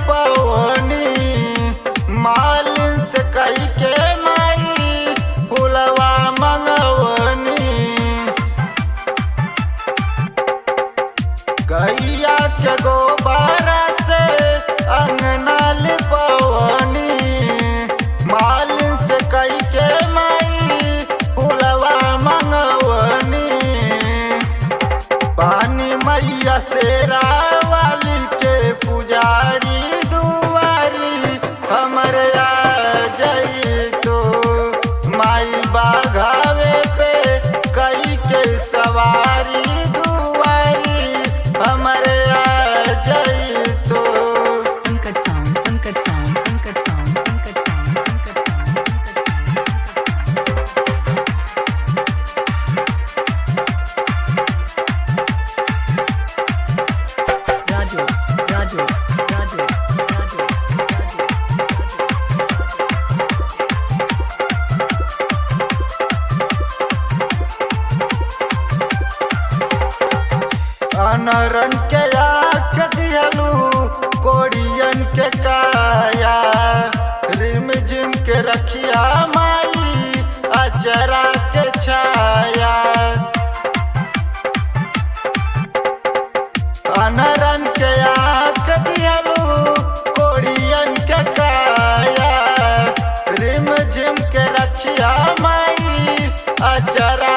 पवनी मालिन से कही के माई फुलवा मंगवनी। गैया के गोबर से अंगना लिपवनी मालिन से कही के माई फुलवा मंगवनी। पानी मैया शेरा वाली के पुजारी दुआरी हमरे आ जाई तो माई बाघावे पे कई के सवारी दुआरी हमरे आ जाई तो। Uncut sound, uncut sound, uncut sound, uncut sound, uncut sound, Raju, Raju, Raju, Raju, Raju, अनरन के आँख दिहलू कोड़ियन के काया रिम झिम के रखिया माई अचरा के छाया। अनरन के आँख दिहलू कोड़ियन के काया रिम झिम के रखिया माई अचरा